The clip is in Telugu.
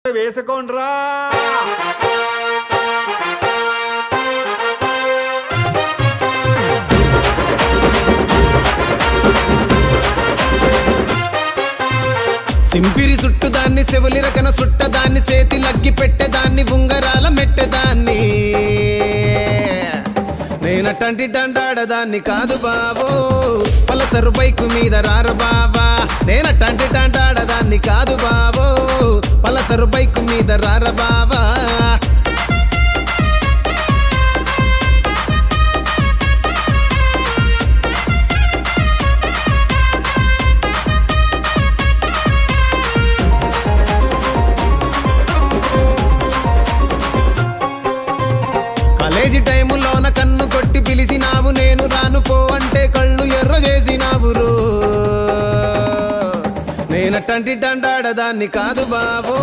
వేసుకోండ్రా. సింపిరి చుట్టుదాన్ని చెవులి రకన సుట్టదాన్ని సేతి లగ్గి పెట్టేదాన్ని ఉంగరాల మెట్టేదాన్ని నేనటంటి డండాడదాన్ని కాదు బావో పలసరు బైకు మీద రార బావా నేనటంటి డండాడదాన్ని కాదు బావో పలసరు బైకు మీద రార బావా కాలేజీ టైములోన కన్ను కొట్టి పిలిచినావు నేను రాను పో అంటే కళ్ళు ఎర్ర చేసినావు రో నేనటంటి డండాడదాన్ని కాదు బాబో